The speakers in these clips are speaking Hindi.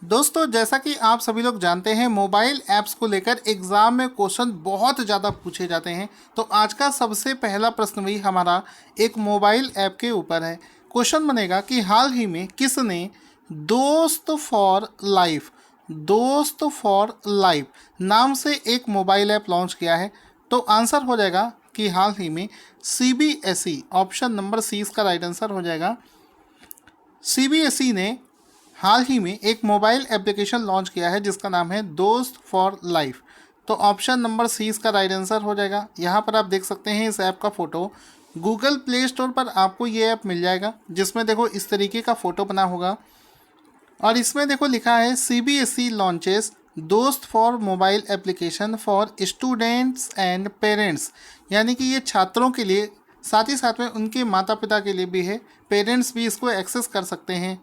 दोस्तों, जैसा कि आप सभी लोग जानते हैं, मोबाइल ऐप्स को लेकर एग्ज़ाम में क्वेश्चन बहुत ज़्यादा पूछे जाते हैं। तो आज का सबसे पहला प्रश्न भी हमारा एक मोबाइल ऐप के ऊपर है। क्वेश्चन बनेगा कि हाल ही में किसने दोस्त फॉर लाइफ नाम से एक मोबाइल ऐप लॉन्च किया है? तो आंसर हो जाएगा कि हाल ही में सीबीएसई, ऑप्शन नंबर सी इसका राइट आंसर हो जाएगा। सीबीएसई ने हाल ही में एक मोबाइल एप्लीकेशन लॉन्च किया है जिसका नाम है दोस्त फॉर लाइफ। तो ऑप्शन नंबर सी इसका राइट आंसर हो जाएगा। यहाँ पर आप देख सकते हैं इस ऐप का फ़ोटो। गूगल प्ले स्टोर पर आपको ये ऐप मिल जाएगा, जिसमें देखो इस तरीके का फ़ोटो बना होगा और इसमें देखो लिखा है सीबीएसई लॉन्चेस दोस्त for mobile application for students and parents. यानी कि ये छात्रों के लिए, साथ ही साथ में उनके माता पिता के लिए भी है। पेरेंट्स भी इसको एक्सेस कर सकते हैं।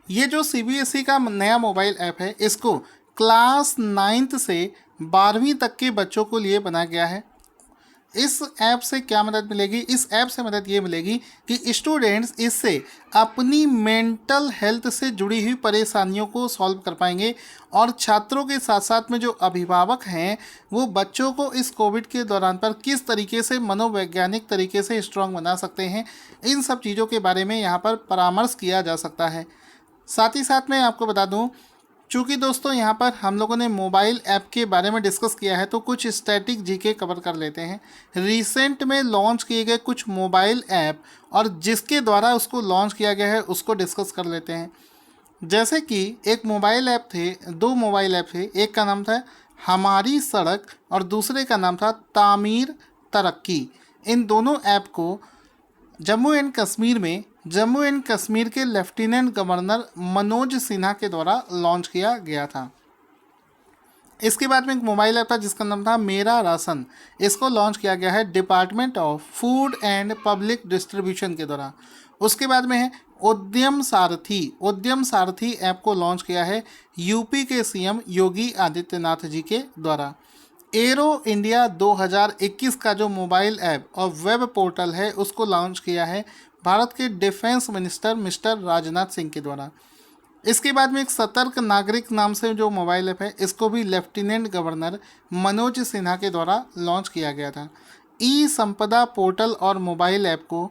ये जो सीबीएसई का नया मोबाइल ऐप है, इसको क्लास 9th से 12वीं तक के बच्चों को लिए बनाया गया है। इस ऐप से क्या मदद मिलेगी? इस ऐप से मदद ये मिलेगी कि स्टूडेंट्स इससे अपनी मेंटल हेल्थ से जुड़ी हुई परेशानियों को सॉल्व कर पाएंगे और छात्रों के साथ साथ में जो अभिभावक हैं वो बच्चों को इस कोविड के दौरान पर किस तरीके से मनोवैज्ञानिक तरीके से स्ट्रांग बना सकते हैं, इन सब चीज़ों के बारे में यहाँ पर परामर्श किया जा सकता है। साथ ही साथ मैं आपको बता दूं, चूँकि दोस्तों यहाँ पर हम लोगों ने मोबाइल ऐप के बारे में डिस्कस किया है, तो कुछ स्टैटिक जीके कवर कर लेते हैं। रिसेंट में लॉन्च किए गए कुछ मोबाइल ऐप और जिसके द्वारा उसको लॉन्च किया गया है उसको डिस्कस कर लेते हैं। जैसे कि एक मोबाइल ऐप थे, दो मोबाइल ऐप थे। एक का नाम था हमारी सड़क और दूसरे का नाम था तामीर तरक्की। इन दोनों ऐप को जम्मू एंड कश्मीर के लेफ्टिनेंट गवर्नर मनोज सिन्हा के द्वारा लॉन्च किया गया था। इसके बाद में एक मोबाइल ऐप था जिसका नाम था मेरा राशन। इसको लॉन्च किया गया है department of food and public distribution के द्वारा। उसके बाद में है उद्यम सारथी ऐप को लॉन्च किया है यूपी के सीएम योगी आदित्यनाथ जी के द्वारा। एरो इंडिया 2021 का जो मोबाइल ऐप और वेब पोर्टल है उसको लॉन्च किया है भारत के defence minister mister Rajnath Singh के द्वारा। इसके बाद में एक सतर्क नागरिक नाम से जो मोबाइल ऐप है, इसको भी लेफ्टिनेंट गवर्नर मनोज सिन्हा के द्वारा लॉन्च किया गया था। ई संपदा पोर्टल और मोबाइल ऐप को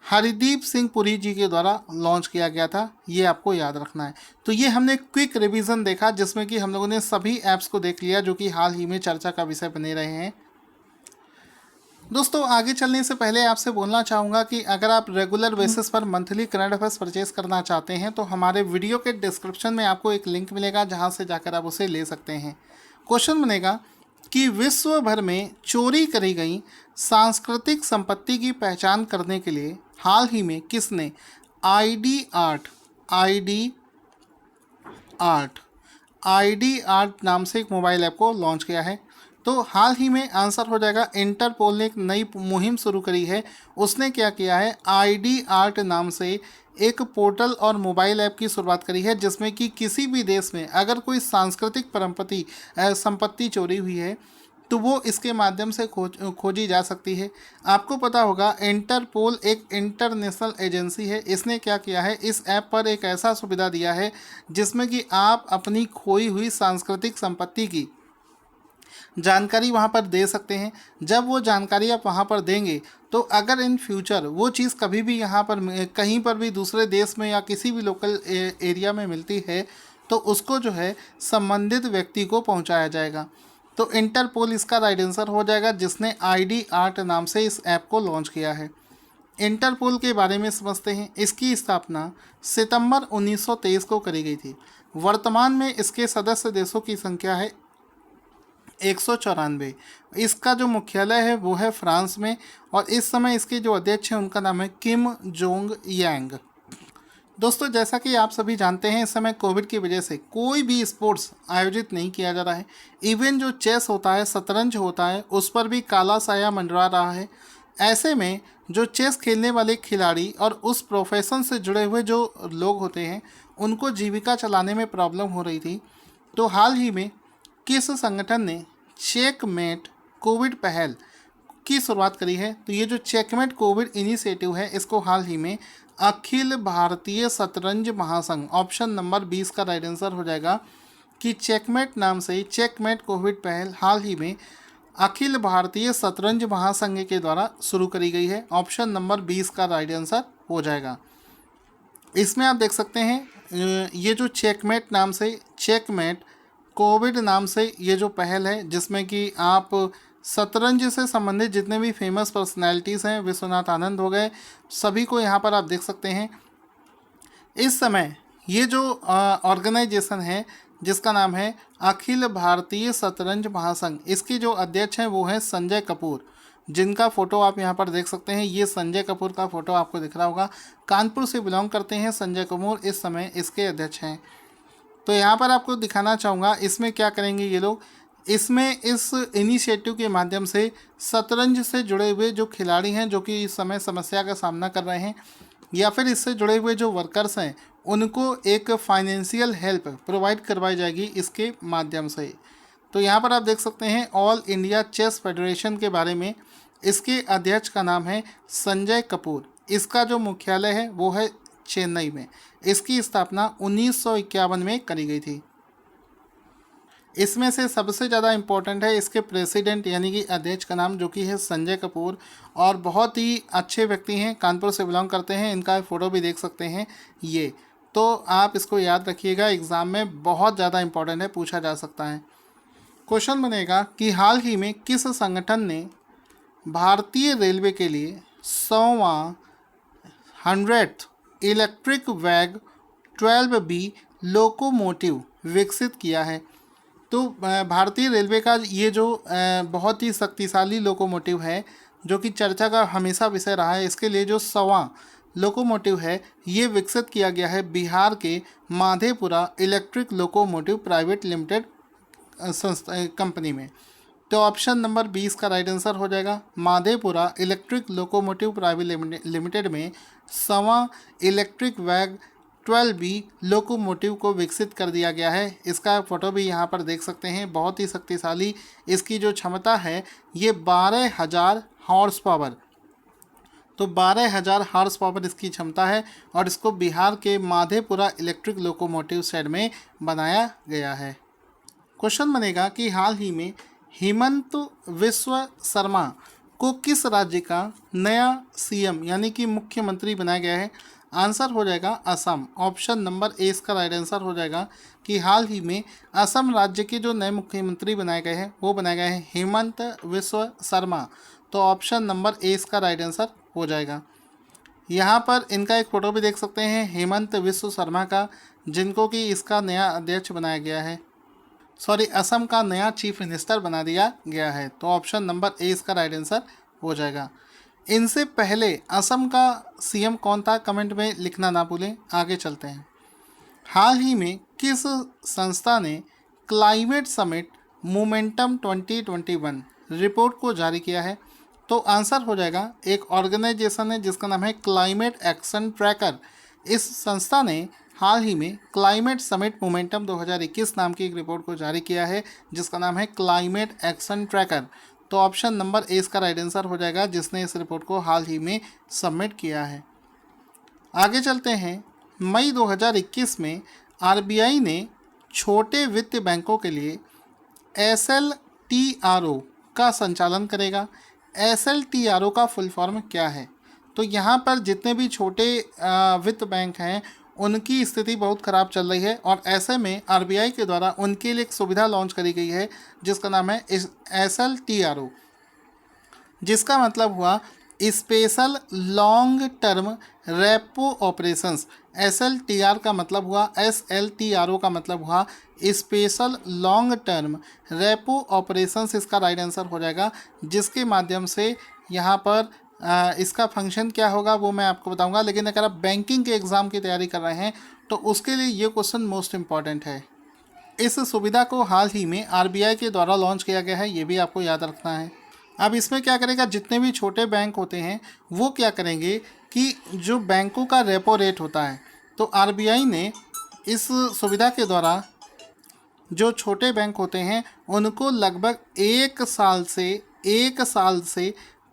हरदीप सिंह पुरी जी के द्वारा लॉन्च किया गया था। ये आपको याद रखना है। तो ये हमने क्विक रिवीजन देखा जिसमें कि हम लोगों ने सभी ऐप्स को देख लिया जो कि हाल ही में चर्चा का विषय बने रहे हैं। दोस्तों, आगे चलने से पहले आपसे बोलना चाहूँगा कि अगर आप रेगुलर बेसिस पर मंथली करंट अफेयर्स परचेज करना चाहते हैं तो हमारे वीडियो के डिस्क्रिप्शन में आपको एक लिंक मिलेगा जहाँ से जाकर आप उसे ले सकते हैं। क्वेश्चन बनेगा कि विश्व भर में चोरी करी गई सांस्कृतिक संपत्ति की पहचान करने के लिए हाल ही में किसने आईडी आर्ट आईडी आर्ट नाम से एक मोबाइल ऐप को लॉन्च किया है? तो हाल ही में आंसर हो जाएगा इंटरपोल ने एक नई मुहिम शुरू करी है। उसने क्या किया है, आईडी आर्ट नाम से एक पोर्टल और मोबाइल ऐप की शुरुआत करी है जिसमें कि किसी भी देश में अगर कोई सांस्कृतिक संपत्ति चोरी हुई है तो वो इसके माध्यम से खोजी जा सकती है। आपको पता होगा इंटरपोल एक इंटरनेशनल एजेंसी है। इसने क्या किया है, इस ऐप पर एक ऐसा सुविधा दिया है जिसमें कि आप अपनी खोई हुई सांस्कृतिक संपत्ति की जानकारी वहाँ पर दे सकते हैं। जब वो जानकारी आप वहाँ पर देंगे तो अगर इन फ्यूचर वो चीज़ कभी भी यहाँ पर कहीं पर भी दूसरे देश में या किसी भी लोकल एरिया में मिलती है तो उसको जो है संबंधित व्यक्ति को पहुँचाया जाएगा। तो इंटरपोल इसका राइट आंसर हो जाएगा जिसने आईडी आर्ट नाम से इस ऐप को लॉन्च किया है। इंटरपोल के बारे में समझते हैं। इसकी स्थापना सितंबर 1923 को करी गई थी। वर्तमान में इसके सदस्य देशों की संख्या है 194। इसका जो मुख्यालय है वो है फ्रांस में और इस समय इसके जो अध्यक्ष हैं उनका नाम है किम जोंग यांग। दोस्तों, जैसा कि आप सभी जानते हैं, इस समय कोविड की वजह से कोई भी स्पोर्ट्स आयोजित नहीं किया जा रहा है। इवन जो चेस होता है, शतरंज होता है, उस पर भी काला साया मंडरा रहा है। ऐसे में जो चेस खेलने वाले खिलाड़ी और उस प्रोफेशन से जुड़े हुए जो लोग होते हैं उनको जीविका चलाने में प्रॉब्लम हो रही थी। तो हाल ही में किस संगठन ने चेकमेट कोविड पहल की शुरुआत करी है? तो ये जो चेकमेट कोविड इनिशिएटिव है इसको हाल ही में अखिल भारतीय शतरंज महासंघ। ऑप्शन नंबर 20 का राइट आंसर हो जाएगा कि चेकमेट नाम से चेकमेट कोविड पहल हाल ही में अखिल भारतीय शतरंज महासंघ के द्वारा शुरू करी गई है। ऑप्शन नंबर 20 का राइट आंसर हो जाएगा। इसमें आप देख सकते हैं ये जो चेकमेट नाम से चेकमेट कोविड नाम से ये जो पहल है, जिसमें कि आप शतरंज से संबंधित जितने भी फेमस पर्सनैलिटीज़ हैं, विश्वनाथ आनंद हो गए, सभी को यहाँ पर आप देख सकते हैं। इस समय ये जो ऑर्गेनाइजेशन है जिसका नाम है अखिल भारतीय शतरंज महासंघ, इसके जो अध्यक्ष हैं वो हैं संजय कपूर, जिनका फ़ोटो आप यहाँ पर देख सकते हैं। ये संजय कपूर का फ़ोटो आपको दिख रहा होगा। कानपुर से बिलोंग करते हैं संजय कपूर, इस समय इसके अध्यक्ष हैं। तो यहाँ पर आपको दिखाना चाहूँगा इसमें क्या करेंगे ये लोग। इसमें इस इनिशिएटिव के माध्यम से शतरंज से जुड़े हुए जो खिलाड़ी हैं, जो कि इस समय समस्या का सामना कर रहे हैं, या फिर इससे जुड़े हुए जो वर्कर्स हैं, उनको एक फाइनेंशियल हेल्प प्रोवाइड करवाई जाएगी इसके माध्यम से। तो यहाँ पर आप देख सकते हैं ऑल इंडिया चेस फेडरेशन के बारे में। इसके अध्यक्ष का नाम है संजय कपूर। इसका जो मुख्यालय है वो है चेन्नई में। इसकी स्थापना 1951 में करी गई थी। इसमें से सबसे ज़्यादा इम्पोर्टेंट है इसके प्रेसिडेंट यानी कि अध्यक्ष का नाम, जो कि है संजय कपूर, और बहुत ही अच्छे व्यक्ति हैं, कानपुर से बिलोंग करते हैं। इनका फ़ोटो भी देख सकते हैं ये। तो आप इसको याद रखिएगा, एग्ज़ाम में बहुत ज़्यादा इम्पोर्टेंट है, पूछा जा सकता है। क्वेश्चन बनेगा कि हाल ही में किस संगठन ने भारतीय रेलवे के लिए 100वां 100th इलेक्ट्रिक वैग 12B लोकोमोटिव विकसित किया है। तो भारतीय रेलवे का ये जो बहुत ही शक्तिशाली लोकोमोटिव है, जो कि चर्चा का हमेशा विषय रहा है, इसके लिए जो 100वां लोकोमोटिव है ये विकसित किया गया है बिहार के Madhepura electric locomotive private limited संस्था कंपनी में। तो ऑप्शन नंबर 20 का राइट आंसर हो जाएगा। Madhepura electric locomotive private limited में 100वां इलेक्ट्रिक वैग 12B लोकोमोटिव को विकसित कर दिया गया है। इसका फ़ोटो भी यहाँ पर देख सकते हैं। बहुत ही शक्तिशाली इसकी जो क्षमता है ये 12,000 हॉर्स पावर, तो 12,000 हॉर्स पावर इसकी क्षमता है, और इसको बिहार के माधेपुरा इलेक्ट्रिक लोकोमोटिव शेड में बनाया गया है। क्वेश्चन बनेगा कि हाल ही में हेमंत विश्व शर्मा को किस राज्य का नया CM यानी कि मुख्यमंत्री बनाया गया है। आंसर हो जाएगा असम। ऑप्शन नंबर ए इसका राइट आंसर हो जाएगा कि हाल ही में असम राज्य के जो नए मुख्यमंत्री बनाए गए हैं वो बनाए गए हैं हेमंत विश्व शर्मा। तो ऑप्शन नंबर ए इसका राइट आंसर हो जाएगा। यहाँ पर इनका एक फ़ोटो भी देख सकते हैं हेमंत विश्व शर्मा का, जिनको कि इसका नया अध्यक्ष बनाया गया है, असम का नया चीफ मिनिस्टर बना दिया गया है। तो ऑप्शन नंबर ए इसका राइट आंसर हो जाएगा। इनसे पहले असम का CM कौन था, कमेंट में लिखना ना भूलें। आगे चलते हैं। हाल ही में किस संस्था ने क्लाइमेट समिट मोमेंटम 2021 रिपोर्ट को जारी किया है। तो आंसर हो जाएगा एक ऑर्गेनाइजेशन है जिसका नाम है क्लाइमेट एक्शन ट्रैकर। इस संस्था ने हाल ही में क्लाइमेट समिट मोमेंटम 2021 नाम की एक रिपोर्ट को जारी किया है जिसका नाम है क्लाइमेट एक्शन ट्रैकर। तो ऑप्शन नंबर ए इसका राइट आंसर हो जाएगा, जिसने इस रिपोर्ट को हाल ही में सबमिट किया है। आगे चलते हैं। मई 2021 में RBI ने छोटे वित्त बैंकों के लिए SLTRO का संचालन करेगा। SLTRO का फुल फॉर्म क्या है। तो यहाँ पर जितने भी छोटे वित्त बैंक हैं उनकी स्थिति बहुत ख़राब चल रही है, और ऐसे में RBI के द्वारा उनके लिए एक सुविधा लॉन्च करी गई है जिसका नाम है SLTRO, जिसका मतलब हुआ special long term repo operations. SLTR का मतलब हुआ, SLTRO का मतलब हुआ special long term repo operations. इसका राइट आंसर हो जाएगा, जिसके माध्यम से यहाँ पर इसका फंक्शन क्या होगा वो मैं आपको बताऊंगा। लेकिन अगर आप बैंकिंग के एग्ज़ाम की तैयारी कर रहे हैं तो उसके लिए ये क्वेश्चन मोस्ट इम्पॉर्टेंट है। इस सुविधा को हाल ही में RBI के द्वारा लॉन्च किया गया है, ये भी आपको याद रखना है। अब इसमें क्या करेगा, जितने भी छोटे बैंक होते हैं वो क्या करेंगे कि जो बैंकों का रेपो रेट होता है, तो RBI ने इस सुविधा के द्वारा जो छोटे बैंक होते हैं उनको लगभग 1 साल से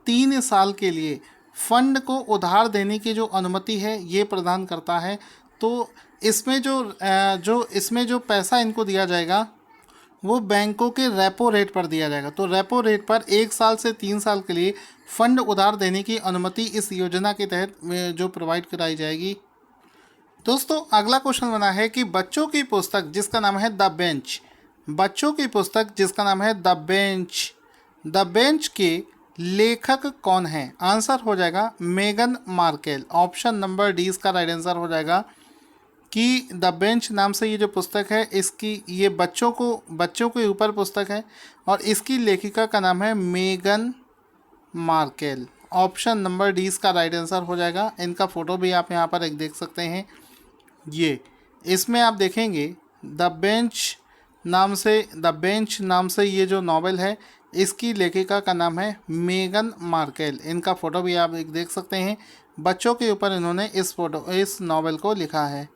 3 साल के लिए फंड को उधार देने की जो अनुमति है ये प्रदान करता है। तो इसमें जो पैसा इनको दिया जाएगा वो बैंकों के रेपो रेट पर दिया जाएगा। तो रेपो रेट पर 1 साल से 3 साल के लिए फंड उधार देने की अनुमति इस योजना के तहत जो प्रोवाइड कराई जाएगी। दोस्तों अगला क्वेश्चन बना है कि बच्चों की पुस्तक जिसका नाम है द बेंच, बच्चों की पुस्तक जिसका नाम है द बेंच के लेखक कौन है? आंसर हो जाएगा मेगन मार्केल। ऑप्शन नंबर डी इसका राइट आंसर हो जाएगा कि द बेंच नाम से ये जो पुस्तक है ये बच्चों के ऊपर पुस्तक है और इसकी लेखिका का नाम है मेगन मार्केल। ऑप्शन नंबर डी इसका राइट आंसर हो जाएगा। इनका फ़ोटो भी आप यहाँ पर एक देख सकते हैं। ये इसमें आप देखेंगे द बेंच नाम से ये जो नॉवेल है इसकी लेखिका का नाम है मेगन मार्केल। इनका फ़ोटो भी आप एक देख सकते हैं। बच्चों के ऊपर इन्होंने इस नॉवेल को लिखा है।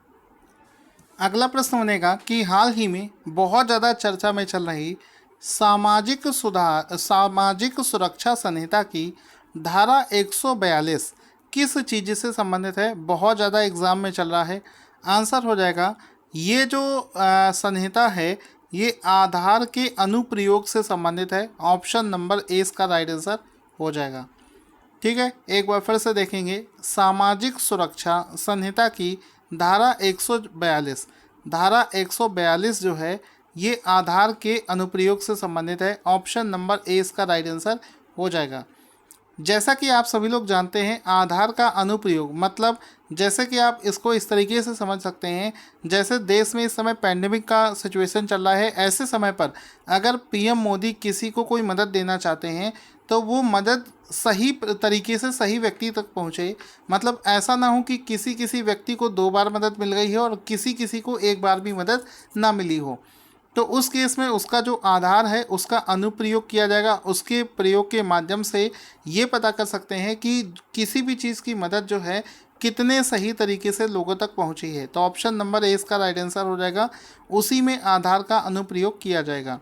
अगला प्रश्न बनेगा कि हाल ही में बहुत ज़्यादा चर्चा में चल रही सामाजिक सुरक्षा संहिता की धारा 142 किस चीज़ से संबंधित है? बहुत ज़्यादा एग्ज़ाम में चल रहा है। आंसर हो जाएगा ये जो संहिता है ये आधार के अनुप्रयोग से संबंधित है। ऑप्शन नंबर ए इसका राइट आंसर हो जाएगा। ठीक है, एक बार फिर से देखेंगे। सामाजिक सुरक्षा संहिता की धारा 142 जो है ये आधार के अनुप्रयोग से संबंधित है। ऑप्शन नंबर ए इसका राइट आंसर हो जाएगा। जैसा कि आप सभी लोग जानते हैं आधार का अनुप्रयोग मतलब जैसे कि आप इसको इस तरीके से समझ सकते हैं, जैसे देश में इस समय पैंडेमिक का सिचुएशन चल रहा है, ऐसे समय पर अगर पीएम मोदी किसी को कोई मदद देना चाहते हैं तो वो मदद सही तरीके से सही व्यक्ति तक पहुंचे। मतलब ऐसा ना हो कि किसी व्यक्ति को 2 बार मदद मिल गई है और किसी को 1 बार भी मदद ना मिली हो। तो उस केस में उसका जो आधार है उसका अनुप्रयोग किया जाएगा। उसके प्रयोग के माध्यम से ये पता कर सकते हैं कि किसी भी चीज़ की मदद जो है कितने सही तरीके से लोगों तक पहुंची है। तो ऑप्शन नंबर ए इसका राइट आंसर हो जाएगा। उसी में आधार का अनुप्रयोग किया जाएगा।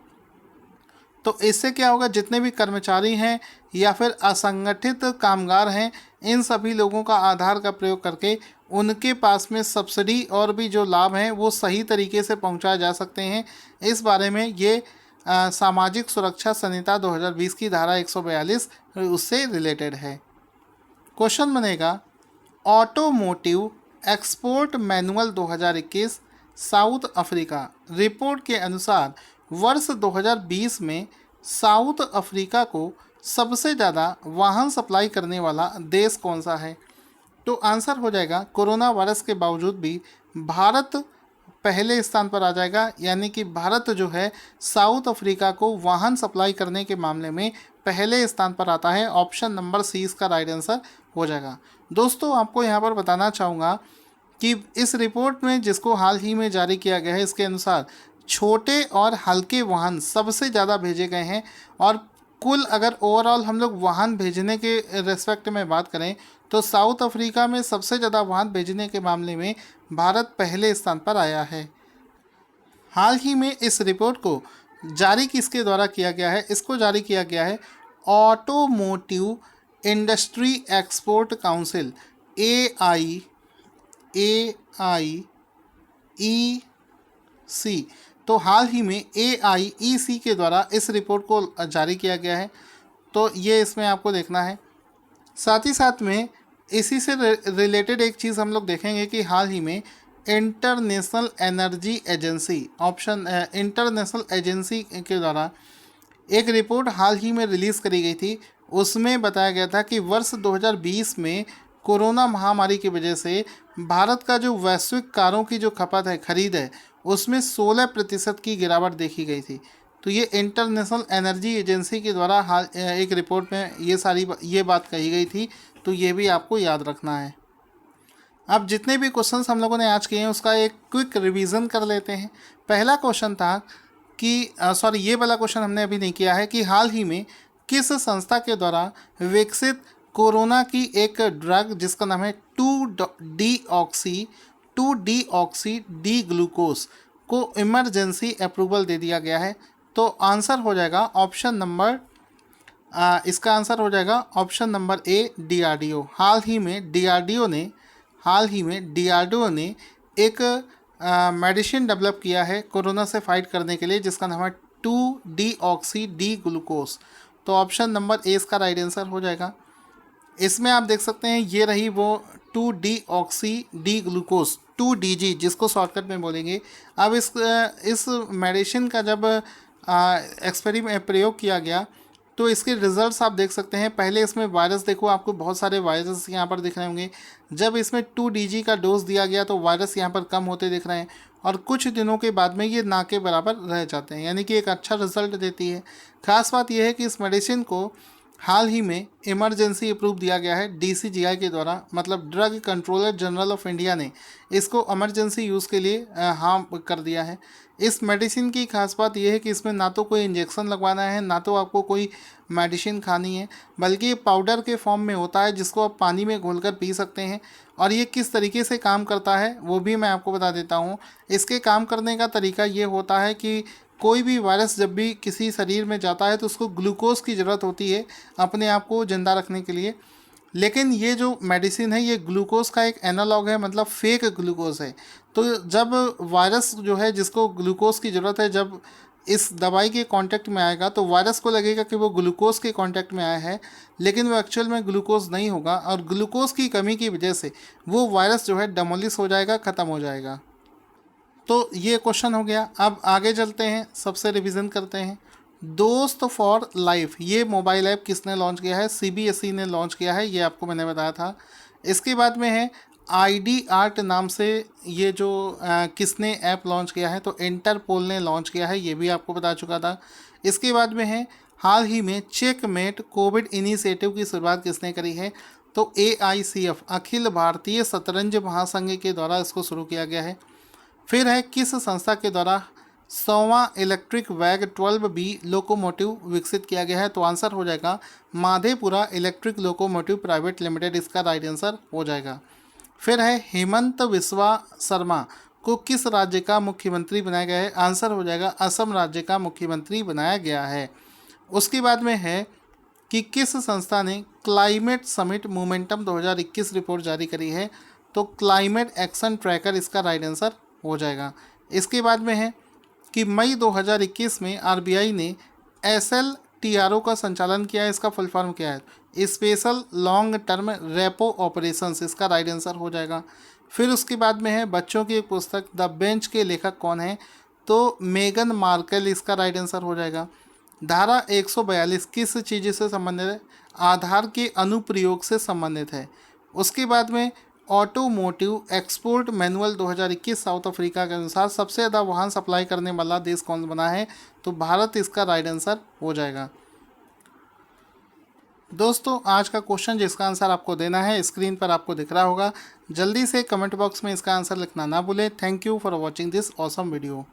तो इससे क्या होगा, जितने भी कर्मचारी हैं या फिर असंगठित कामगार हैं इन सभी लोगों का आधार का प्रयोग करके उनके पास में सब्सिडी और भी जो लाभ हैं वो सही तरीके से पहुंचाए जा सकते हैं। इस बारे में ये सामाजिक सुरक्षा संहिता 2020 की धारा 142 उससे रिलेटेड है। क्वेश्चन बनेगा automotive export manual 2021 south Africa report के अनुसार वर्ष 2020 में साउथ अफ्रीका को सबसे ज़्यादा वाहन सप्लाई करने वाला देश कौन सा है? तो आंसर हो जाएगा कोरोना वायरस के बावजूद भी भारत पहले स्थान पर आ जाएगा। यानी कि भारत जो है साउथ अफ्रीका को वाहन सप्लाई करने के मामले में पहले स्थान पर आता है। ऑप्शन नंबर सी इसका राइट आंसर हो जाएगा। दोस्तों आपको यहाँ पर बताना चाहूँगा कि इस रिपोर्ट में जिसको हाल ही में जारी किया गया है इसके अनुसार छोटे और हल्के वाहन सबसे ज़्यादा भेजे गए हैं। और कुल अगर ओवरऑल हम लोग वाहन भेजने के रेस्पेक्ट में बात करें तो साउथ अफ्रीका में सबसे ज़्यादा वाहन भेजने के मामले में भारत पहले स्थान पर आया है। हाल ही में इस रिपोर्ट को जारी किसके द्वारा किया गया है? इसको जारी किया गया है automotive industry export council AIEC। तो हाल ही में AIEC के द्वारा इस रिपोर्ट को जारी किया गया है। तो ये इसमें आपको देखना है। साथ ही साथ में इसी से रिलेटेड एक चीज़ हम लोग देखेंगे कि हाल ही में इंटरनेशनल एनर्जी एजेंसी के द्वारा एक रिपोर्ट हाल ही में रिलीज़ करी गई थी। उसमें बताया गया था कि वर्ष 2020 में कोरोना महामारी की वजह से भारत का जो वैश्विक कारों की जो खरीद है उसमें 16% की गिरावट देखी गई थी। तो ये इंटरनेशनल एनर्जी एजेंसी के द्वारा हाल एक रिपोर्ट में ये बात कही गई थी। तो ये भी आपको याद रखना है। अब जितने भी क्वेश्चंस हम लोगों ने आज किए हैं उसका एक क्विक रिवीजन कर लेते हैं। पहला क्वेश्चन था कि ये वाला क्वेश्चन हमने अभी नहीं किया है कि हाल ही में किस संस्था के द्वारा विकसित कोरोना की एक ड्रग जिसका नाम है 2-डीऑक्सी डी ग्लूकोज को इमरजेंसी अप्रूवल दे दिया गया है? तो आंसर हो जाएगा ऑप्शन नंबर इसका आंसर हो जाएगा ऑप्शन नंबर ए डीआरडीओ। हाल ही में डीआरडीओ ने एक मेडिसिन डेवलप किया है कोरोना से फाइट करने के लिए, जिसका नाम है 2-डीऑक्सी डी ग्लूकोज। तो ऑप्शन नंबर ए इसका राइट आंसर हो जाएगा। इसमें आप देख सकते हैं ये रही वो 2-डीऑक्सी डी ग्लूकोज, 2DG जिसको शॉर्टकट में बोलेंगे। अब इस मेडिसिन का जब एक्सपेरिमेंट प्रयोग किया गया तो इसके रिजल्ट्स आप देख सकते हैं। पहले इसमें वायरस देखो, आपको बहुत सारे वायरस यहाँ पर दिख रहे होंगे। जब इसमें 2DG का डोज दिया गया तो वायरस यहाँ पर कम होते दिख रहे हैं और कुछ दिनों के बाद में ये ना के बराबर रह जाते हैं, यानी कि एक अच्छा रिजल्ट देती है। खास बात यह है कि इस मेडिसिन को हाल ही में इमरजेंसी अप्रूव दिया गया है DCGI के द्वारा, मतलब drug controller general of India ने इसको इमरजेंसी यूज़ के लिए हाँ कर दिया है। इस मेडिसिन की खास बात यह है कि इसमें ना तो कोई इंजेक्शन लगवाना है, ना तो आपको कोई मेडिसिन खानी है, बल्कि ये पाउडर के फॉर्म में होता है जिसको आप पानी में घोलकर पी सकते हैं। और ये किस तरीके से काम करता है वो भी मैं आपको बता देता हूँ। इसके काम करने का तरीका ये होता है कि कोई भी वायरस जब भी किसी शरीर में जाता है तो उसको ग्लूकोज की ज़रूरत होती है अपने आप को ज़िंदा रखने के लिए। लेकिन ये जो मेडिसिन है ये ग्लूकोज का एक एनालॉग है, मतलब फेक ग्लूकोज है। तो जब वायरस जो है जिसको ग्लूकोज की ज़रूरत है, जब इस दवाई के कांटेक्ट में आएगा तो वायरस को लगेगा कि वो ग्लूकोज के कांटेक्ट में आया है, लेकिन वो एक्चुअल में ग्लूकोज नहीं होगा और ग्लूकोज की कमी की वजह से वो वायरस जो है डेमोलिश हो जाएगा, ख़त्म हो जाएगा। तो ये क्वेश्चन हो गया। अब आगे चलते हैं, सबसे रिवीजन करते हैं। दोस्त फॉर लाइफ ये मोबाइल ऐप किसने लॉन्च किया है? CBSE ने लॉन्च किया है, ये आपको मैंने बताया था। इसके बाद में है ID आर्ट नाम से ये जो किसने ऐप लॉन्च किया है? तो इंटरपोल ने लॉन्च किया है, ये भी आपको बता चुका था। इसके बाद में है हाल ही में चेकमेट कोविड इनिशिएटिव की शुरुआत किसने करी है? तो AICF अखिल भारतीय शतरंज महासंघ के द्वारा इसको शुरू किया गया है। फिर है किस संस्था के द्वारा 100वां इलेक्ट्रिक वैग 12B लोकोमोटिव विकसित किया गया है? तो आंसर हो जाएगा Madhepura electric locomotive private limited, इसका राइट आंसर हो जाएगा। फिर है हेमंत बिस्वा शर्मा को किस राज्य का मुख्यमंत्री बनाया गया है? आंसर हो जाएगा असम राज्य का मुख्यमंत्री बनाया गया है। उसके बाद में है कि किस संस्था ने क्लाइमेट समिट मोमेंटम 2021 रिपोर्ट जारी करी है? तो क्लाइमेट एक्शन ट्रैकर इसका राइट आंसर हो जाएगा। इसके बाद में है कि मई 2021 में RBI ने SLTRO का संचालन किया है, इसका फुल फॉर्म क्या है? Special long term repo operations, इसका राइट आंसर हो जाएगा। फिर उसके बाद में है बच्चों की एक पुस्तक द बेंच के लेखक कौन है? तो मेगन मार्केल, इसका राइट आंसर हो जाएगा। धारा 142 किस चीज़ से संबंधित है? आधार के अनुप्रयोग से संबंधित है। उसके बाद में automotive export manual 2021 south Africa के अनुसार सबसे ज़्यादा वाहन सप्लाई करने वाला देश कौन बना है? तो भारत इसका राइट आंसर हो जाएगा। दोस्तों आज का क्वेश्चन जिसका आंसर आपको देना है स्क्रीन पर आपको दिख रहा होगा, जल्दी से कमेंट बॉक्स में इसका आंसर लिखना ना भूलें। Thank you for watching this awesome video.